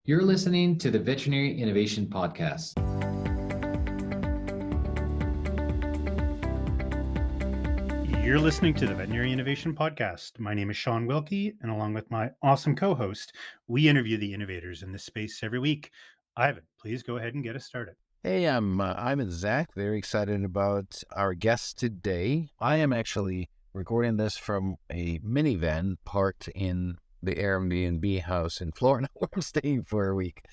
You're listening to the Veterinary Innovation Podcast. You're listening to the Veterinary Innovation Podcast. My name is Shawn Wilkie, and along with my awesome co-host, we interview the innovators in this space every week. Ivan, please go ahead and get us started. Hey, I'm Zach. Very excited about our guest today. I am actually recording this from a minivan parked in the Airbnb house in Florida where I'm staying for a week.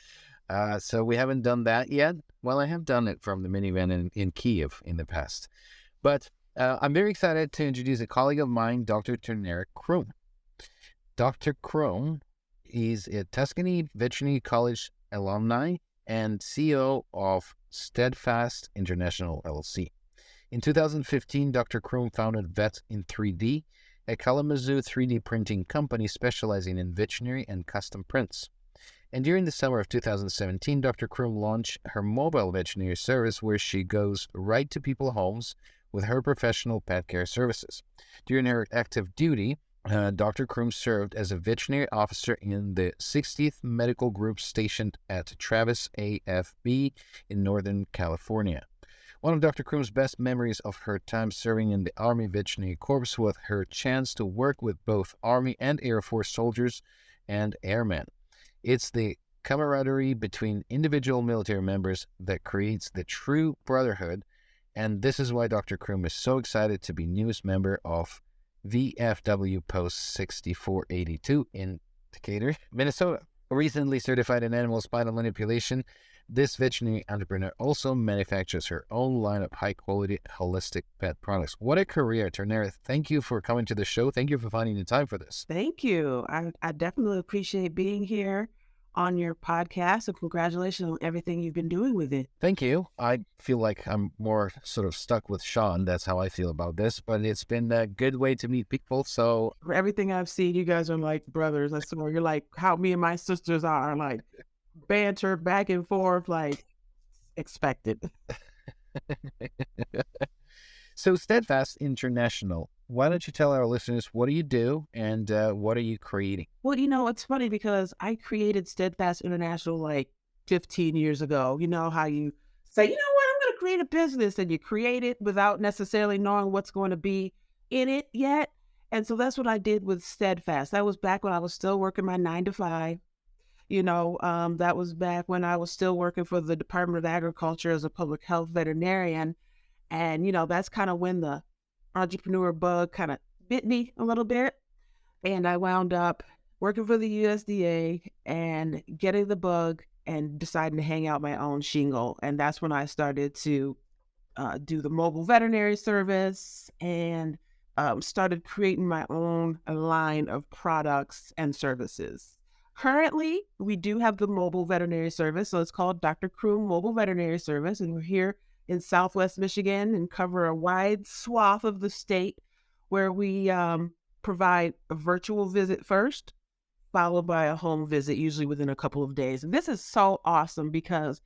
So we haven't done that yet. Well, I have done it from the minivan in Kiev in the past. But I'm very excited to introduce a colleague of mine, Dr. Turnera Croom. Dr. Croom is a Tuscany Veterinary College alumni and CEO of Steadfast International LLC. In 2015, Dr. Croom founded Vet in 3D, a Kalamazoo 3D printing company specializing in veterinary and custom prints. And during the summer of 2017, Dr. Croom launched her mobile veterinary service where she goes right to people's homes with her professional pet care services. During her active duty, Dr. Croom served as a veterinary officer in the 60th Medical Group stationed at Travis AFB in Northern California. One of Dr. Croom's best memories of her time serving in the Army Veterinary Corps was her chance to work with both Army and Air Force soldiers and airmen. It's the camaraderie between individual military members that creates the true brotherhood, and this is why Dr. Croom is so excited to be newest member of VFW Post 6482 in Decatur, Minnesota. Recently certified in animal spinal manipulation, this veterinary entrepreneur also manufactures her own line of high-quality holistic pet products. What a career, Turnera. Thank you for coming to the show. Thank you for finding the time for this. Thank you. I definitely appreciate being here on your podcast, and congratulations on everything you've been doing with it. Thank you. I feel like I'm more sort of stuck with Shawn. That's how I feel about this, but it's been a good way to meet people. So For everything I've seen, you guys are like brothers. I swear, you're like how me and my sisters are, like banter back and forth, like expected. So Steadfast International, why don't you tell our listeners what do you do and what are you creating? Well, it's funny because I created Steadfast International like 15 years ago. You know how you say, you know what, I'm going to create a business, and you create it without necessarily knowing what's going to be in it yet. And so that's what I did with Steadfast. That was back when I was still working my 9 to 5. That was back when I was still working for the Department of Agriculture as a public health veterinarian. And, that's kind of when the entrepreneur bug kind of bit me a little bit. And I wound up working for the USDA and getting the bug and deciding to hang out my own shingle. And that's when I started to do the mobile veterinary service and started creating my own line of products and services. Currently, we do have the mobile veterinary service. So it's called Dr. Croom Mobile Veterinary Service. And we're here in Southwest Michigan and cover a wide swath of the state where we provide a virtual visit first, followed by a home visit, usually within a couple of days. And this is so awesome because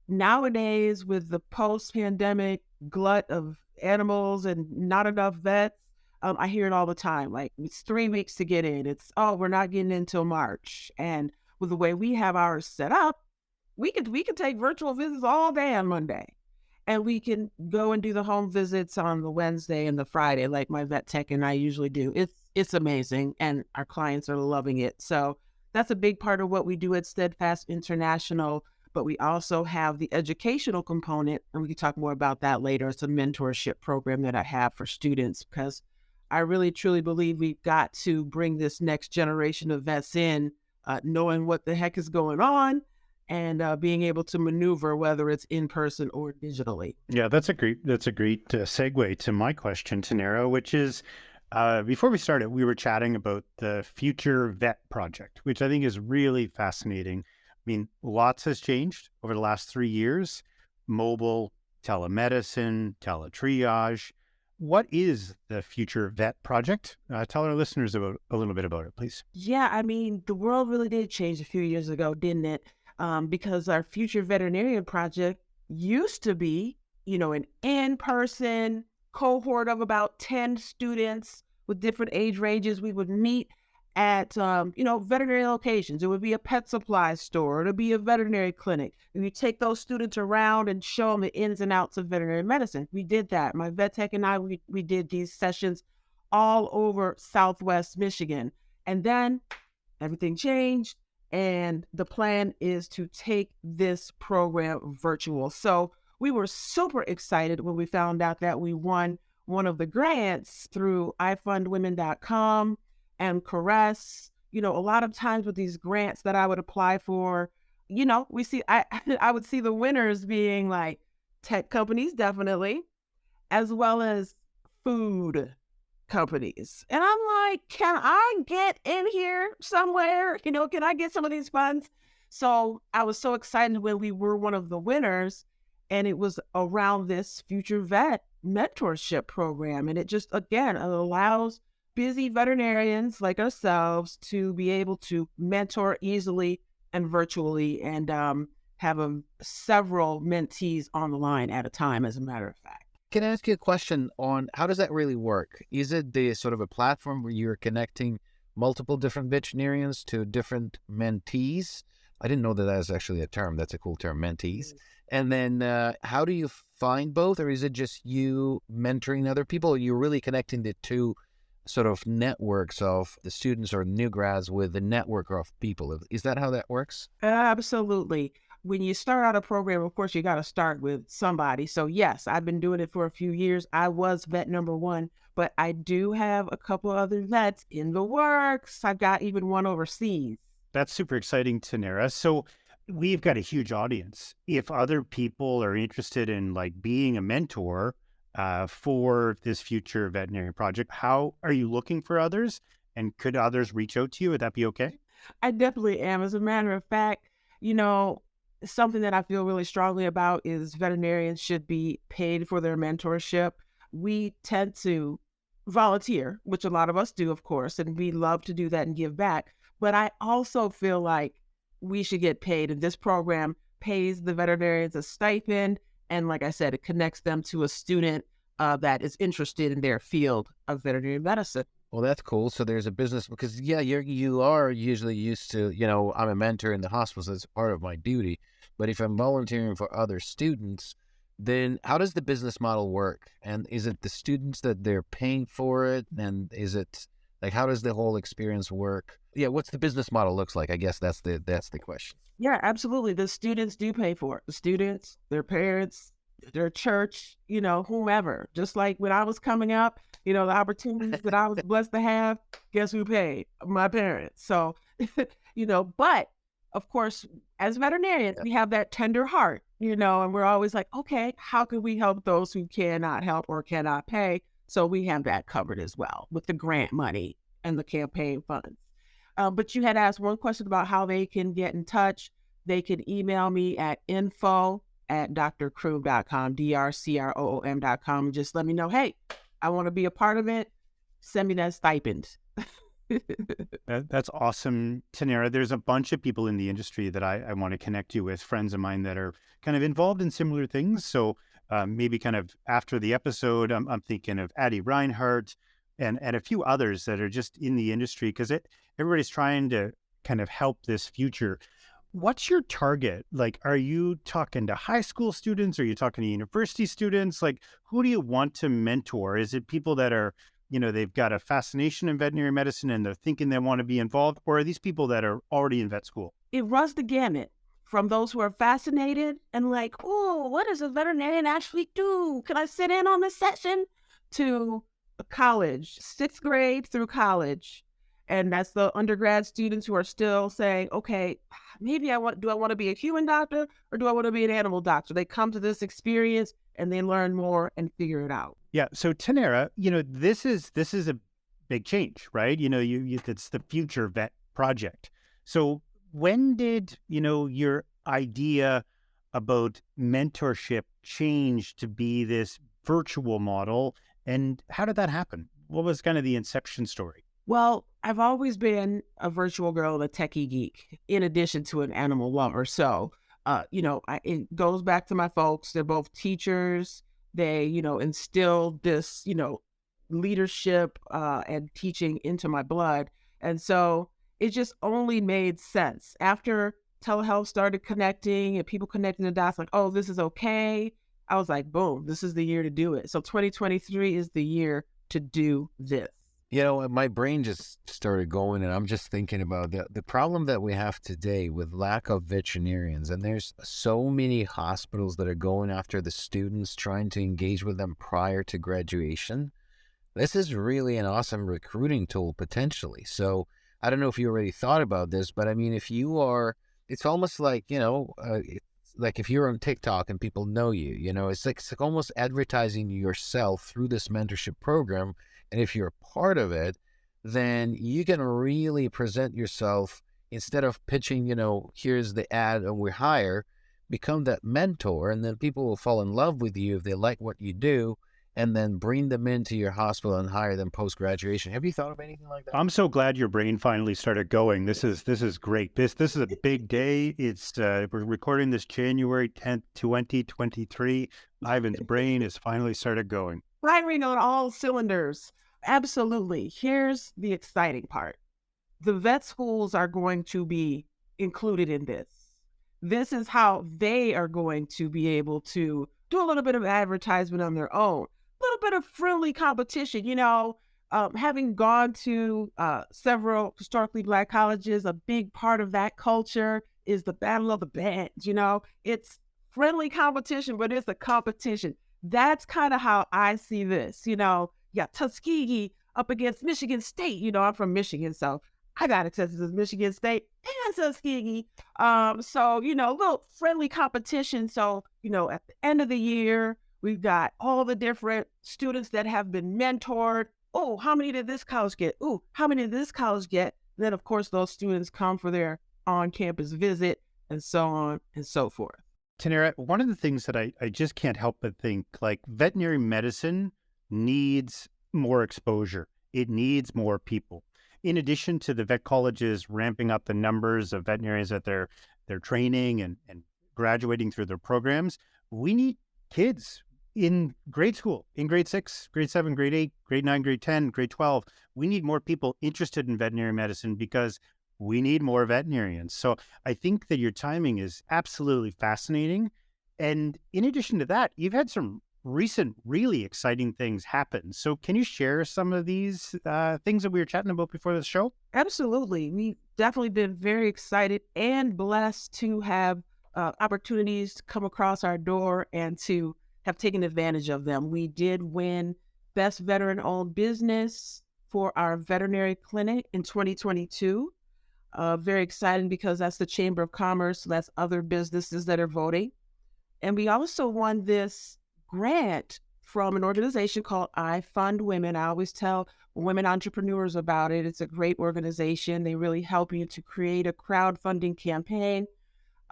nowadays with the post-pandemic glut of animals and not enough vets, I hear it all the time. Like, it's 3 weeks to get in. We're not getting in until March. And with the way we have ours set up, we could take virtual visits all day on Monday. And we can go and do the home visits on the Wednesday and the Friday, like my vet tech and I usually do. It's amazing, and our clients are loving it. So that's a big part of what we do at Steadfast International. But we also have the educational component, and we can talk more about that later. It's a mentorship program that I have for students because I really, truly believe we've got to bring this next generation of vets in, knowing what the heck is going on, and being able to maneuver, whether it's in person or digitally. Yeah, that's a great segue to my question, Turnera, which is, before we started, we were chatting about the Future Vet Project, which I think is really fascinating. I mean, lots has changed over the last 3 years: mobile, telemedicine, teletriage. What is the Future Vet Project? Tell our listeners a little bit about it, please. Yeah, I mean, the world really did change a few years ago, didn't it? Because our Future Veterinarian Project used to be, an in-person cohort of about 10 students with different age ranges. We would meet at, veterinary locations. It would be a pet supply store. It'll be a veterinary clinic. And you take those students around and show them the ins and outs of veterinary medicine. We did that. My vet tech and I, we did these sessions all over Southwest Michigan. And then everything changed. And the plan is to take this program virtual. So we were super excited when we found out that we won one of the grants through ifundwomen.com and Caress. A lot of times with these grants that I would apply for, we see, I would see the winners being like tech companies, definitely, as well as food companies. And I'm like, can I get in here somewhere? Can I get some of these funds? So I was so excited when we were one of the winners, and it was around this Future Vet mentorship program. And it just, again, it allows busy veterinarians like ourselves to be able to mentor easily and virtually, and have several mentees on the line at a time, as a matter of fact. Can I ask you a question on how does that really work? Is it the sort of a platform where you're connecting multiple different veterinarians to different mentees? I didn't know that was actually a term. That's a cool term, mentees. And then how do you find both? Or is it just you mentoring other people? Or you're really connecting the two sort of networks of the students or new grads with the network of people? Is that how that works? Absolutely. When you start out a program, of course, you got to start with somebody. So yes, I've been doing it for a few years. I was vet number one, but I do have a couple other vets in the works. I've got even one overseas. That's super exciting, Turnera. So we've got a huge audience. If other people are interested in being a mentor for this future veterinary project, how are you looking for others? And could others reach out to you? Would that be okay? I definitely am. As a matter of fact, something that I feel really strongly about is veterinarians should be paid for their mentorship. We tend to volunteer, which a lot of us do, of course, and we love to do that and give back. But I also feel like we should get paid, and this program pays the veterinarians a stipend. And like I said, it connects them to a student that is interested in their field of veterinary medicine. Well, that's cool. So there's a business, because you are usually used to, I'm a mentor in the hospital, so it's part of my duty. But if I'm volunteering for other students, then how does the business model work? And is it the students that they're paying for it? And is it how does the whole experience work? Yeah, what's the business model looks like? I guess that's the question. Yeah, absolutely. The students do pay for it. The students, their parents, their church, whomever. Just like when I was coming up, the opportunities that I was blessed to have, guess who paid? My parents. So, but of course, as veterinarians, we have that tender heart, and we're always like, okay, how can we help those who cannot help or cannot pay? So we have that covered as well with the grant money and the campaign funds. But you had asked one question about how they can get in touch. They can email me at info@drcroom.com, drcroom.com. Just let me know, hey, I want to be a part of it. Send me that stipend. That's awesome, Turnera. There's a bunch of people in the industry that I want to connect you with, friends of mine that are kind of involved in similar things. So maybe kind of after the episode, I'm thinking of Addie Reinhardt and a few others that are just in the industry, because everybody's trying to kind of help this future. What's your target? Are you talking to high school students? Are you talking to university students? Who do you want to mentor? Is it people that are, they've got a fascination in veterinary medicine and they're thinking they want to be involved? Or are these people that are already in vet school? It runs the gamut from those who are fascinated and oh, what does a veterinarian actually do? Can I sit in on this session? To college, 6th grade through college. And that's the undergrad students who are still saying, okay, maybe do I want to be a human doctor or do I want to be an animal doctor? They come to this experience and they learn more and figure it out. Yeah. So Turnera, this is a big change, right? It's the Future Vet project. So when did, your idea about mentorship change to be this virtual model? And how did that happen? What was kind of the inception story? Well, I've always been a virtual girl and a techie geek, in addition to an animal lover. So, it goes back to my folks. They're both teachers. They, instilled this, leadership and teaching into my blood. And so it just only made sense. After telehealth started connecting and people connecting the dots, like, oh, this is okay. I was like, boom, this is the year to do it. So 2023 is the year to do this. You know, my brain just started going, and I'm just thinking about the problem that we have today with lack of veterinarians. And there's so many hospitals that are going after the students, trying to engage with them prior to graduation. This is really an awesome recruiting tool potentially. So I don't know if you already thought about this, but I mean, if you are, it's almost like, it's like if you're on TikTok and people know you, it's like almost advertising yourself through this mentorship program. And if you're a part of it, then you can really present yourself instead of pitching, here's the ad and we hire, become that mentor. And then people will fall in love with you if they like what you do, and then bring them into your hospital and hire them post-graduation. Have you thought of anything like that? I'm so glad your brain finally started going. This is great. This is a big day. It's we're recording this January 10th, 2023. Ivan's brain has finally started going. Firing on all cylinders. Absolutely. Here's the exciting part. The vet schools are going to be included in this. This is how they are going to be able to do a little bit of advertisement on their own, a little bit of friendly competition. Having gone to several historically Black colleges, a big part of that culture is the battle of the bands. It's friendly competition, but it's a competition. That's kind of how I see this. Tuskegee up against Michigan State. I'm from Michigan, so I got to test this Michigan State and Tuskegee. So, a little friendly competition. So, at the end of the year, we've got all the different students that have been mentored. Oh, how many did this college get? Oh, how many did this college get? And then, of course, those students come for their on-campus visit and so on and so forth. Turnera, one of the things that I just can't help but think, like, veterinary medicine needs more exposure. It needs more people. In addition to the vet colleges ramping up the numbers of veterinarians that they're training and graduating through their programs, we need kids in grade school, in grade 6, grade 7, grade 8, grade 9, grade 10, grade 12. We need more people interested in veterinary medicine because we need more veterinarians. So I think that your timing is absolutely fascinating. And in addition to that, you've had some recent really exciting things happen. So can you share some of these things that we were chatting about before the show? Absolutely. We've definitely been very excited and blessed to have opportunities to come across our door and to have taken advantage of them. We did win Best Veteran-Owned Business for our veterinary clinic in 2022. Very exciting because that's the Chamber of Commerce. So that's other businesses that are voting. And we also won this grant from an organization called I Fund Women. I always tell women entrepreneurs about it. It's a great organization. They really help you to create a crowdfunding campaign.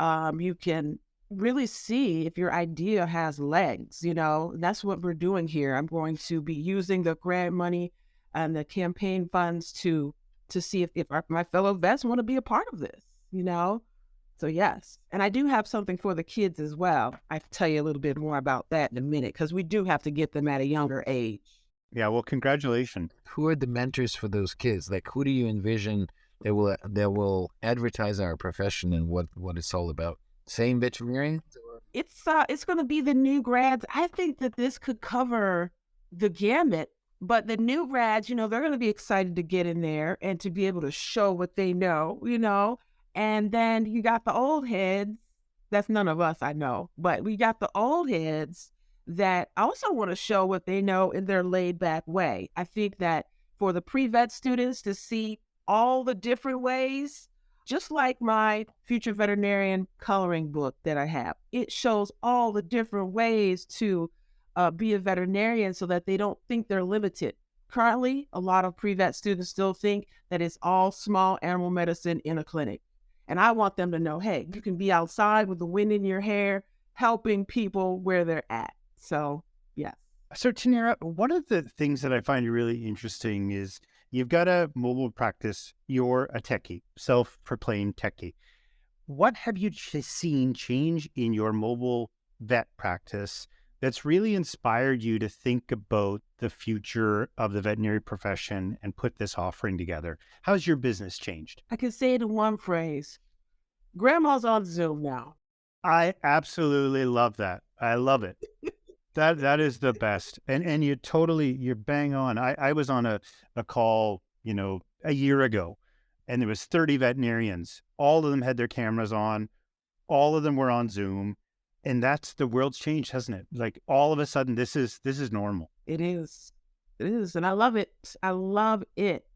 You can really see if your idea has legs, that's what we're doing here. I'm going to be using the grant money and the campaign funds to see if my fellow vets want to be a part of this, So yes, and I do have something for the kids as well. I can tell you a little bit more about that in a minute because we do have to get them at a younger age. Yeah, well, congratulations. Who are the mentors for those kids? Like, who do you envision that will advertise our profession and what it's all about? Same veterinarians? It's going to be the new grads. I think that this could cover the gamut. But the new grads, they're going to be excited to get in there and to be able to show what they know, And then you got the old heads. That's none of us, I know. But we got the old heads that also want to show what they know in their laid back way. I think that for the pre-vet students to see all the different ways, just like my future veterinarian coloring book that I have, it shows all the different ways to be a veterinarian so that they don't think they're limited. Currently, a lot of pre-vet students still think that it's all small animal medicine in a clinic. And I want them to know, hey, you can be outside with the wind in your hair, helping people where they're at. So, yes. So, Turnera, one of the things that I find really interesting is you've got a mobile practice. You're a techie, self-proclaimed techie. What have you seen change in your mobile vet practice that's really inspired you to think about the future of the veterinary profession and put this offering together? How's your business changed? I can say it in one phrase. Grandma's on Zoom now. I absolutely love that. I love it. That is the best. And you're bang on. I was on a call, a year ago, and there was 30 veterinarians. All of them had their cameras on. All of them were on Zoom. And that's the world's changed, hasn't it? Like all of a sudden this is normal. It is. It is. And I love it. I love it.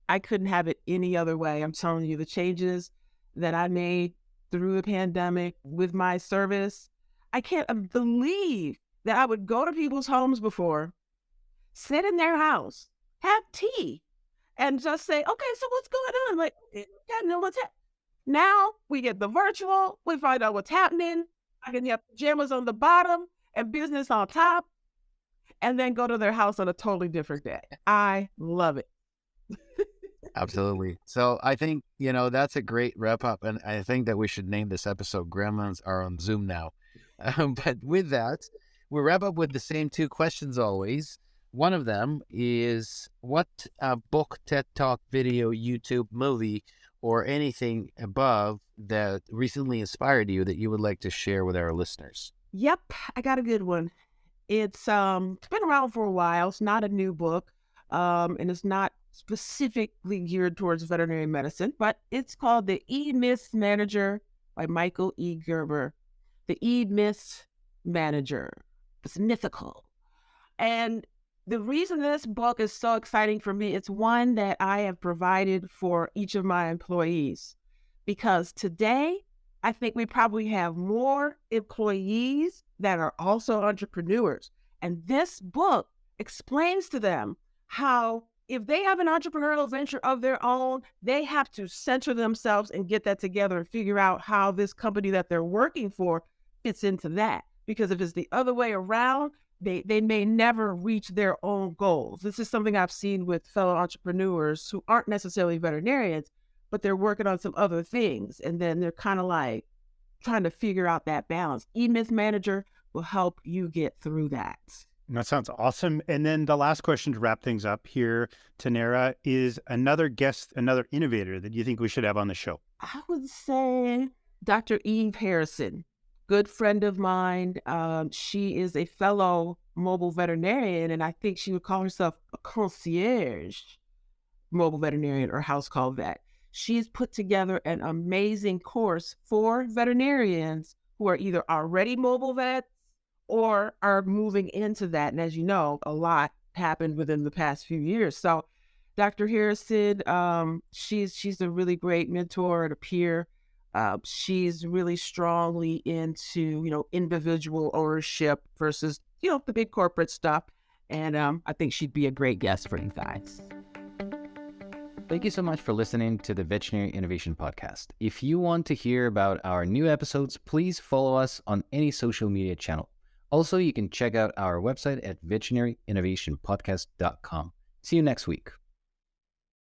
I couldn't have it any other way. I'm telling you, the changes that I made through the pandemic with my service, I can't believe that I would go to people's homes before, sit in their house, have tea, and just say, okay, so what's going on? Like, I don't know what's happening. Now we get the virtual, we find out what's happening. I can have pajamas on the bottom and business on top, and then go to their house on a totally different day. I love it. Absolutely. So I think, that's a great wrap up. And I think that we should name this episode Grandmas Are on Zoom Now. But with that, we wrap up with the same two questions always. One of them is, what book, TED Talk, video, YouTube, movie, or anything above that recently inspired you that you would like to share with our listeners? Yep, I got a good one. It's been around for a while. It's not a new book, and it's not specifically geared towards veterinary medicine, but it's called The E-Myth Manager by Michael E. Gerber. The E-Myth Manager. It's mythical. And the reason this book is so exciting for me, it's one that I have provided for each of my employees. Because today, I think we probably have more employees that are also entrepreneurs. And this book explains to them how, if they have an entrepreneurial venture of their own, they have to center themselves and get that together and figure out how this company that they're working for fits into that. Because if it's the other way around, they may never reach their own goals. This is something I've seen with fellow entrepreneurs who aren't necessarily veterinarians, but they're working on some other things. And then they're kind of like trying to figure out that balance. E-Myth Manager will help you get through that. That sounds awesome. And then the last question to wrap things up here, Turnera, is another guest, another innovator that you think we should have on the show. I would say Dr. Eve Harrison, good friend of mine. She is a fellow mobile veterinarian, and I think she would call herself a concierge mobile veterinarian or house call vet. She's put together an amazing course for veterinarians who are either already mobile vets or are moving into that. And as you know, a lot happened within the past few years. So Dr. Harrison, she's a really great mentor and a peer. She's really strongly into, individual ownership versus, the big corporate stuff. And I think she'd be a great guest for you guys. Thank you so much for listening to the Veterinary Innovation Podcast. If you want to hear about our new episodes, please follow us on any social media channel. Also, you can check out our website at veterinarynnovationpodcast.com. See you next week.